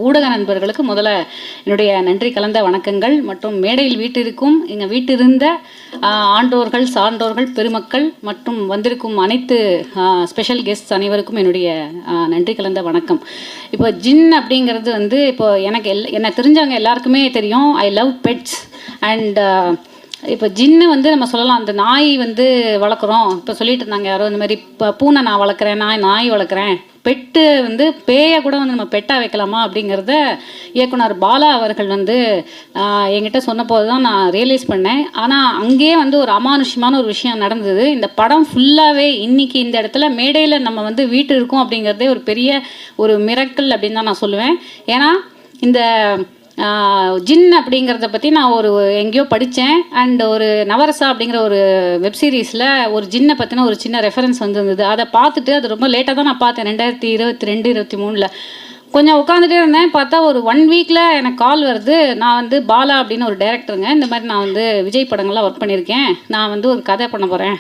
ஊடக நண்பர்களுக்கு முதல்ல என்னுடைய நன்றி கலந்த வணக்கங்கள் மற்றும் மேடையில் வீட்டிற்கும் எங்கள் வீட்டிருந்த ஆண்டோர்கள் சான்றோர்கள் பெருமக்கள் மற்றும் வந்திருக்கும் அனைத்து ஸ்பெஷல் கெஸ்ட்ஸ் அனைவருக்கும் என்னுடைய நன்றி கலந்த வணக்கம். இப்போ ஜின் அப்படிங்கிறது வந்து இப்போ எனக்கு என்னை தெரிஞ்சவங்க எல்லாருக்குமே தெரியும். ஐ லவ் பெட்ஸ் அண்ட் இப்போ ஜின்னு வந்து நம்ம சொல்லலாம், அந்த நாய் வந்து வளர்க்குறோம். இப்போ சொல்லிட்டு இருந்தாங்க யாரோ இந்த மாதிரி பூனை நான் வளர்க்குறேன், நாய் வளர்க்குறேன், பெட்டு வந்து பேயை கூட வந்து நம்ம பெட்டாக வைக்கலாமா அப்படிங்கிறத இயக்குனர் பாலா அவர்கள் வந்து என்கிட்ட சொன்னபோது தான் நான் ரியலைஸ் பண்ணேன். ஆனால் அங்கேயே வந்து ஒரு அமானுஷ்யமான ஒரு விஷயம் நடந்தது. இந்த படம் ஃபுல்லாகவே இன்றைக்கி இந்த இடத்துல மேடையில் நம்ம வந்து வீட்டு இருக்கோம் அப்படிங்கிறதே ஒரு பெரிய ஒரு மிரக்கல் அப்படின்னு தான் நான் சொல்லுவேன். ஏன்னா இந்த ஜின் அப்படிங்கிறத பற்றி நான் எங்கேயோ படித்தேன். அண்ட் ஒரு நவரசா அப்படிங்கிற ஒரு வெப்சீரிஸில் ஒரு ஜின்னை பற்றின ஒரு சின்ன ரெஃபரன்ஸ் வந்துருந்தது. அதை பார்த்துட்டு அது ரொம்ப லேட்டாக தான் நான் பார்த்தேன். 2022-23 கொஞ்சம் உட்காந்துட்டே இருந்தேன். பார்த்தா ஒரு 1 வீக்கில் எனக்கு கால் வருது. நான் வந்து பாலா அப்படின்னு ஒரு டைரக்டருங்க, இந்த மாதிரி நான் வந்து விஜய் படங்கள்லாம் ஒர்க் பண்ணியிருக்கேன், நான் வந்து ஒரு கதை பண்ண போகிறேன்,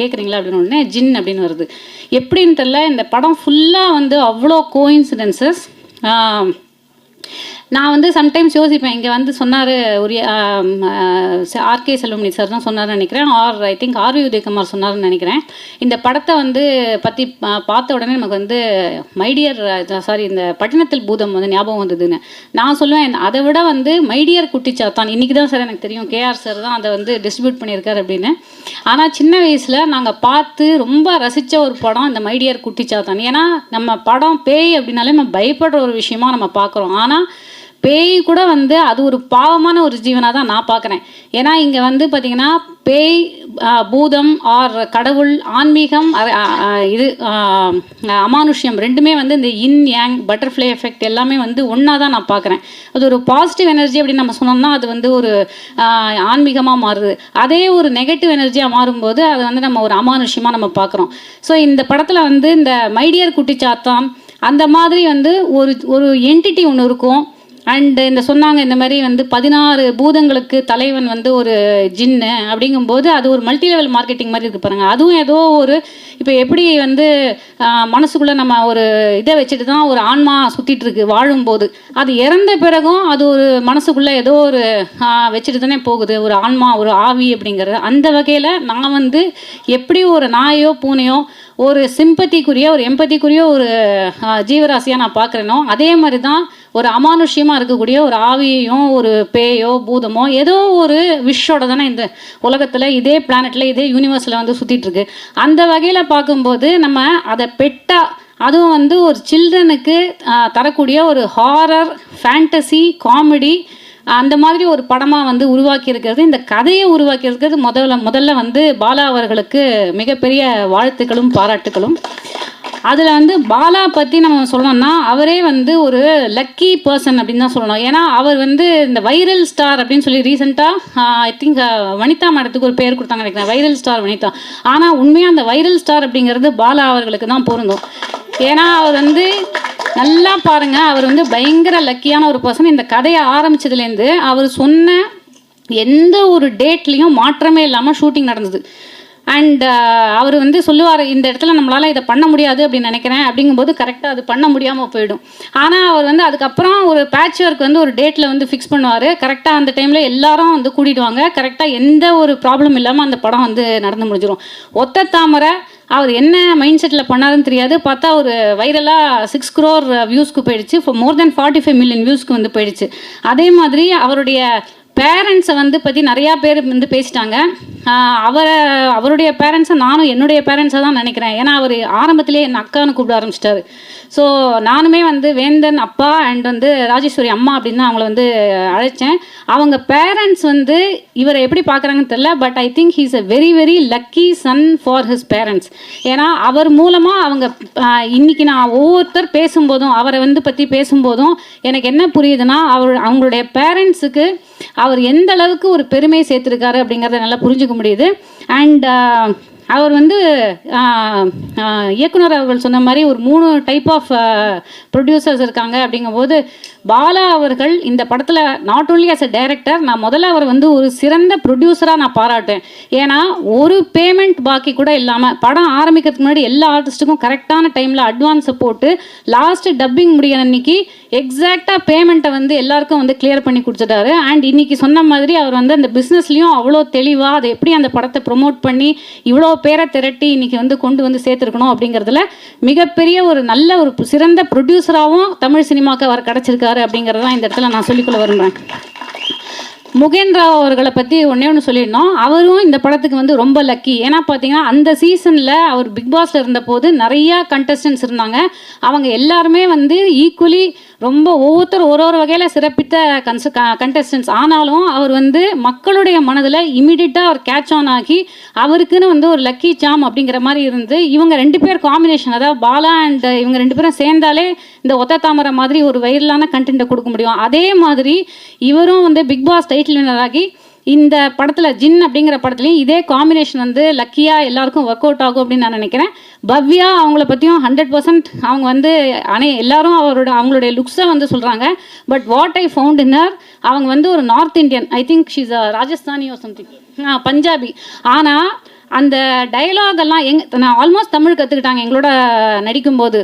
கேட்குறீங்களா அப்படின்னு உடனே ஜின் அப்படின்னு வருது. எப்படின்னு தெரியல, இந்த படம் ஃபுல்லாக வந்து அவ்வளோ கோஇன்சிடென்சஸ். நான் வந்து சம்டைம்ஸ் யோசிப்பேன், இங்கே வந்து சொன்னார் ஒரு ஆர்கே செல்வமணி சார் தான் சொன்னார்னு நினைக்கிறேன், ஐ திங்க் ஆர்வி உதயகுமார் சொன்னார்னு நினைக்கிறேன். இந்த படத்தை வந்து பற்றி பார்த்த உடனே நமக்கு வந்து இந்த பட்டினத்தில் பூதம் வந்து ஞாபகம் வந்ததுன்னு நான் சொல்லுவேன். அதை விட வந்து மைடியர் குட்டிச்சாத்தான் இன்றைக்கி தான் சார் எனக்கு தெரியும், கேஆர் சார் தான் அதை வந்து டிஸ்ட்ரிபியூட் பண்ணியிருக்காரு அப்படின்னு. ஆனால் சின்ன வயசில் நாங்கள் பார்த்து ரொம்ப ரசித்த ஒரு படம் இந்த மைடியர் குட்டிச்சாத்தான். ஏன்னா நம்ம படம் பேய் அப்படின்னாலே நம்ம பயப்படுற ஒரு விஷயமா நம்ம பார்க்குறோம். ஆனால் பேய் கூட வந்து அது ஒரு பாவமான ஒரு ஜீவனாக தான் நான் பார்க்குறேன். ஏன்னா இங்கே வந்து பார்த்திங்கன்னா பேய், பூதம் ஆர் கடவுள், ஆன்மீகம், இது அமானுஷ்யம் ரெண்டுமே வந்து இந்த இன் யாங் பட்டர்ஃப்ளை எஃபெக்ட் எல்லாமே வந்து ஒன்றா தான் நான் பார்க்குறேன். அது ஒரு பாசிட்டிவ் எனர்ஜி அப்படின்னு நம்ம சொன்னோம்னா அது வந்து ஒரு ஆன்மீகமாக மாறுது. அதே ஒரு நெகட்டிவ் எனர்ஜியாக மாறும்போது அது வந்து நம்ம ஒரு அமானுஷ்யமாக நம்ம பார்க்குறோம். ஸோ இந்த படத்தில் வந்து இந்த மைடியர் குட்டிச்சாத்தான் அந்த மாதிரி வந்து ஒரு என்டிட்டி ஒன்று இருக்கும். அண்டு இந்த சொன்னாங்க இந்த மாதிரி வந்து 16 பூதங்களுக்கு தலைவன் வந்து ஒரு ஜின்னு அப்படிங்கும்போது அது ஒரு மல்டி லெவல் மார்க்கெட்டிங் மாதிரி இருக்குது பாருங்கள். அதுவும் ஏதோ ஒரு இப்போ எப்படி வந்து மனசுக்குள்ளே நம்ம ஒரு இதை வச்சுட்டு தான் ஒரு ஆன்மா சுற்றிட்டு இருக்கு வாழும்போது, அது இறந்த பிறகும் அது ஒரு மனசுக்குள்ளே ஏதோ ஒரு வச்சுட்டு தானே போகுது ஒரு ஆன்மா, ஒரு ஆவி அப்படிங்கிறது. அந்த வகையில் நான் வந்து எப்படி ஒரு நாயோ பூனையோ ஒரு சிம்பத்திக்குரிய ஒரு எம்பத்திக்குரிய ஒரு ஜீவராசியாக நான் பார்க்குறேனோ அதே மாதிரி தான் ஒரு அமானுஷ்யமாக இருக்கக்கூடிய ஒரு ஆவியையும் ஒரு பேயோ பூதமோ ஏதோ ஒரு விஷோட தானே இந்த உலகத்தில் இதே பிளானட்டில் இதே யூனிவர்ஸில் வந்து சுற்றிட்டுருக்கு. அந்த வகையில் பார்க்கும்போது நம்ம அதை அதுவும் வந்து ஒரு சில்ட்ரனுக்கு தரக்கூடிய ஒரு ஹாரர் ஃபேண்டசி காமெடி அந்த மாதிரி ஒரு படமாக வந்து உருவாக்கி இருக்கிறது, இந்த கதையை உருவாக்கி இருக்கிறது முதல்ல வந்து பாலா அவர்களுக்கு மிகப்பெரிய வாழ்த்துக்களும் பாராட்டுகளும். அதில் வந்து பாலா பற்றி நம்ம சொல்லணும்னா அவரே வந்து ஒரு லக்கி பர்சன் அப்படின்னு தான் சொல்லணும். ஏன்னா அவர் வந்து இந்த வைரல் ஸ்டார் அப்படின்னு சொல்லி ரீசெண்டாக ஐ திங்க் வனிதா மேடத்துக்கு ஒரு பேர் கொடுத்தாங்க நினைக்கிறேன், வைரல் ஸ்டார் வனிதா. ஆனால் உண்மையாக அந்த வைரல் ஸ்டார் அப்படிங்கிறது பாலா அவர்களுக்கு தான் பொருந்தும். ஏன்னா அவர் வந்து நல்லா பாருங்கள், அவர் வந்து பயங்கர லக்கியான ஒரு பர்சன். இந்த கதையை ஆரம்பித்ததுலேருந்து அவர் சொன்ன எந்த ஒரு டேட்லேயும் மாற்றமே இல்லாமல் ஷூட்டிங் நடந்தது. அண்ட் அவர் வந்து சொல்லுவார், இந்த இடத்துல நம்மளால் இதை பண்ண முடியாது அப்படின்னு நினைக்கிறேன் அப்படிங்கும்போது கரெக்டாக அது பண்ண முடியாமல் போயிடும். ஆனால் அவர் வந்து அதுக்கப்புறம் ஒரு பேட்ச் ஒர்க் வந்து ஒரு டேட்டில் வந்து ஃபிக்ஸ் பண்ணுவார். கரெக்டாக அந்த டைமில் எல்லாரும் வந்து கூட்டிடுவாங்க. கரெக்டாக எந்த ஒரு ப்ராப்ளம் இல்லாமல் அந்த படம் வந்து நடந்து முடிஞ்சிடும். ஒத்த தாமரை அவர் என்ன மைண்ட் செட்டில் பண்ணாருன்னு தெரியாது. பார்த்தா ஒரு வைரலாக 6 crore வியூஸ்க்கு போயிடுச்சு. மோர் தென் 45 million வியூஸ்க்கு வந்து போயிடுச்சு. அதே மாதிரி அவருடைய பேரண்ட்ஸை வந்து பற்றி நிறையா பேர் வந்து பேசிட்டாங்க. அவருடைய பேரண்ட்ஸை நானும் என்னுடைய பேரண்ட்ஸை தான் நினைக்கிறேன். ஏன்னா அவர் ஆரம்பத்திலே என் அக்கான்னு கூப்பிட ஆரம்பிச்சிட்டாரு. ஸோ நானுமே வந்து வேந்தன் அப்பா அண்ட் வந்து ராஜேஸ்வரி அம்மா அப்படின்னு தான் அவங்கள வந்து அழைச்சேன். அவங்க பேரண்ட்ஸ் வந்து இவரை எப்படி பார்க்குறாங்கன்னு தெரியல, but I think he's a very very lucky son for his parents. ஏன்னா அவர் மூலமாக அவங்க இன்றைக்கி நான் ஒவ்வொருத்தர் பேசும்போதும் அவரை வந்து பற்றி பேசும்போதும் எனக்கு என்ன புரியுதுன்னா அவங்களுடைய பேரண்ட்ஸுக்கு அவர் எந்த அளவுக்கு ஒரு பெருமையை சேர்த்துருக்காரு அப்படிங்கிறத நல்லா புரிஞ்சுக்க முடியுது. அண்ட் அவர் வந்து இயக்குனர் அவர்கள் சொன்ன மாதிரி ஒரு 3 டைப் ஆஃப் ப்ரொடியூசர்ஸ் இருக்காங்க. அப்படிங்கும்போது பாலா அவர்கள் இந்த படத்தில் not only as a director, நான் முதல்ல அவர் வந்து ஒரு சிறந்த ப்ரொடியூசராக நான் பாராட்டேன். ஏன்னா ஒரு பேமெண்ட் பாக்கி கூட இல்லாமல் படம் ஆரம்பிக்கிறதுக்கு முன்னாடி எல்லா ஆர்டிஸ்ட்டுக்கும் கரெக்டான டைமில் அட்வான்ஸை போட்டு லாஸ்ட்டு டப்பிங் முடிகிற அன்னைக்கு எக்ஸாக்டாக பேமெண்ட்டை வந்து எல்லாருக்கும் வந்து கிளியர் பண்ணி கொடுத்துட்டாரு. அண்ட் இன்னைக்கு சொன்ன மாதிரி அவர் வந்து அந்த பிஸ்னஸ்லேயும் அவ்வளோ தெளிவாக அதை எப்படி அந்த படத்தை ப்ரொமோட் பண்ணி இவ்வளோ பேரை திரட்டி இன்னைக்கு வந்து கொண்டு வந்து சேர்த்துருக்கணும் அப்படிங்கிறதுல மிகப்பெரிய ஒரு நல்ல ஒரு சிறந்த ப்ரொடியூசராகவும் தமிழ் சினிமாவுக்கு அவர் கிடச்சிருக்காரு அப்படிங்கிறதான் இந்த இடத்துல நான் சொல்லிக்கொள்ள விரும்புகிறேன். முகேன் ராவ் அவர்களை பற்றி ஒன்று சொல்லிடணும். அவரும் இந்த படத்துக்கு வந்து ரொம்ப லக்கி. ஏன்னா பார்த்தீங்கன்னா அந்த சீசனில் அவர் பிக் பாஸில் இருந்தபோது நிறையா கண்டஸ்டன்ஸ் இருந்தாங்க. அவங்க எல்லாருமே வந்து ஈக்குவலி ரொம்ப ஒவ்வொருத்தர் ஒரு வகையில் சிறப்பித்த கண்டஸ்டன்ஸ். ஆனாலும் அவர் வந்து மக்களுடைய மனதில் இமீடியட்டாக அவர் கேட்ச் ஆன் ஆகி அவருக்குன்னு வந்து ஒரு லக்கி சாம் அப்படிங்கிற மாதிரி இருந்து இவங்க 2 பேர் காம்பினேஷன், அதாவது பாலா அண்ட் இவங்க 2 பேரும் சேர்ந்தாலே இந்த ஒத்த தாமரை மாதிரி ஒரு வைரலான கண்டென்ட்டை கொடுக்க முடியும். அதே மாதிரி இவரும் வந்து பிக் பாஸ் டைட்டில் வின்னர் ஆகி இந்த படத்தில் ஜின் அப்படிங்கிற படத்துலையும் இதே காம்பினேஷன் வந்து லக்கியாக எல்லாருக்கும் ஒர்க் அவுட் ஆகும் அப்படின்னு நான் நினைக்கிறேன். பவ்யா அவங்கள பற்றியும் 100% அவங்க வந்து எல்லாரும் அவங்களுடைய லுக்ஸை வந்து சொல்கிறாங்க. But what I found in her, அவங்க வந்து ஒரு north Indian, I think she's Rajasthani or something, Punjabi. ஆனால் அந்த டைலாகெல்லாம் நான் ஆல்மோஸ்ட் தமிழ் கற்றுக்கிட்டாங்க எங்களோட நடிக்கும்போது.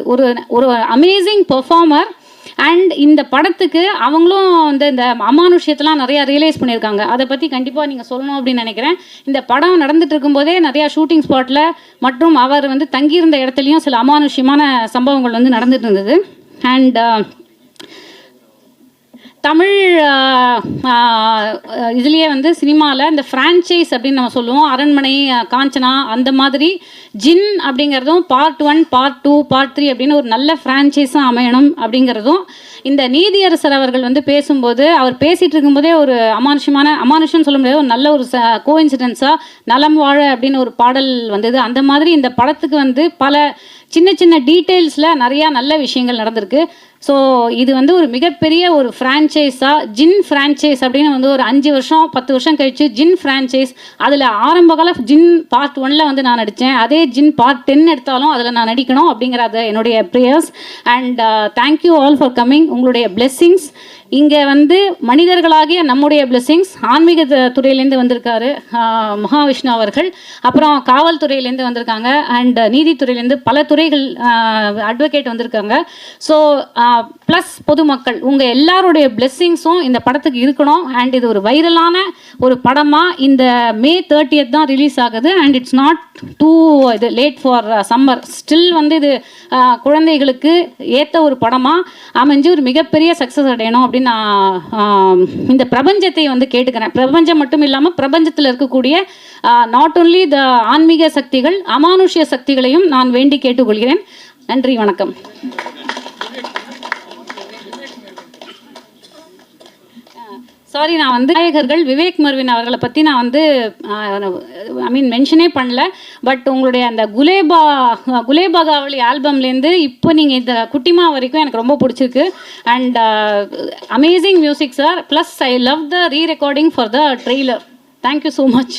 ஒரு அமேசிங் பெர்ஃபார்மர். அண்ட் இந்த படத்துக்கு அவங்களும் வந்து இந்த அமானுஷ்யத்தெலாம் நிறையா ரியலைஸ் பண்ணியிருக்காங்க. அதை பற்றி கண்டிப்பாக நீங்கள் சொல்லணும் அப்படின்னு நினைக்கிறேன். இந்த படம் நடந்துட்டு இருக்கும்போதே நிறையா ஷூட்டிங் ஸ்பாட்டில் மற்றும் அவர் வந்து தங்கியிருந்த இடத்துலையும் சில அமானுஷ்யமான சம்பவங்கள் வந்து நடந்துட்டு இருந்தது. அண்ட் தமிழ் இதுலேயே வந்து சினிமாவில் இந்த ஃப்ரான்ச்சைஸ் அப்படின்னு நம்ம சொல்லுவோம். அரண்மனை, காஞ்சனா, அந்த மாதிரி ஜின் அப்படிங்கிறதும் பார்ட் 1, பார்ட் 2, பார்ட் 3 அப்படின்னு ஒரு நல்ல ஃப்ரான்ச்சைஸாக அமையணும் அப்படிங்கிறதும். இந்த நீதியரசர் அவர்கள் வந்து பேசும்போது அவர் பேசிகிட்டு இருக்கும்போதே ஒரு அமானுஷம்னு சொல்ல முடியாது, ஒரு நல்ல ஒரு கோஇன்சிடென்ஸாக நலம் வாழ அப்படின்னு ஒரு பாடல் வந்தது. அந்த மாதிரி இந்த படத்துக்கு வந்து பல சின்ன சின்ன டீட்டெயில்ஸில் நிறையா நல்ல விஷயங்கள் நடந்திருக்கு. ஸோ இது வந்து ஒரு மிகப்பெரிய ஒரு ஃப்ரான்ச்சைஸாக ஜின் ஃப்ரான்ச்சைஸ் அப்படின்னு வந்து ஒரு 5 வருஷம் 10 வருஷம் கழிச்சு ஜின் ஃப்ரான்ச்சைஸ். அதில் ஆரம்பகால ஜின் பார்ட் 1 வந்து நான் நடித்தேன். அதே ஜின் பார்ட் 10 எடுத்தாலும் அதில் நான் நடிக்கணும் அப்படிங்கிறது என்னுடைய prayers. And thank you all for coming. உங்களுடைய பிளெஸ்ஸிங்ஸ் இங்கே வந்து மனிதர்களாகிய நம்முடைய பிளெஸ்ஸிங்ஸ். ஆன்மீக துறையிலேருந்து வந்திருக்காரு மகாவிஷ்ணு அவர்கள், அப்புறம் காவல்துறையிலேருந்து வந்திருக்காங்க, அண்ட் நீதித்துறையிலேருந்து பல துறைகள் அட்வொகேட் வந்திருக்காங்க. ஸோ ப்ளஸ் பொதுமக்கள் உங்கள் எல்லாருடைய பிளெஸ்ஸிங்ஸும் இந்த படத்துக்கு இருக்கணும். அண்ட் இது ஒரு வைரலான ஒரு படமாக இந்த May 30th தான் ரிலீஸ் ஆகுது. அண்ட் இட்ஸ் நாட் டூ இது லேட் ஃபார் சம்மர். ஸ்டில் வந்து இது குழந்தைகளுக்கு ஏற்ற ஒரு படமாக அமைஞ்சு ஒரு மிகப்பெரிய சக்ஸஸ் அடையணும் அப்படின்னு நான் இந்த பிரபஞ்சத்தை வந்து கேட்டுக்கிறேன். பிரபஞ்சம் மட்டும் இல்லாமல் பிரபஞ்சத்தில் இருக்கக்கூடிய நாட் ஓன்லி த ஆன்மீக சக்திகள், அமானுஷ்ய சக்திகளையும் நான் வேண்டி கேட்டுக்கொள்கிறேன். நன்றி, வணக்கம். சாரி, நான் வந்து நாயகர்கள் விவேக் மர்வின் அவர்களை பற்றி நான் வந்து மென்ஷனே பண்ணல. பட் உங்களுடைய அந்த குலேபா காவலி ஆல்பம்லேருந்து இப்போ நீங்கள் இந்த குட்டிமா வரைக்கும் எனக்கு ரொம்ப பிடிச்சிருக்கு. And amazing music sir. Plus I love the re recording for the trailer. Thank you so much.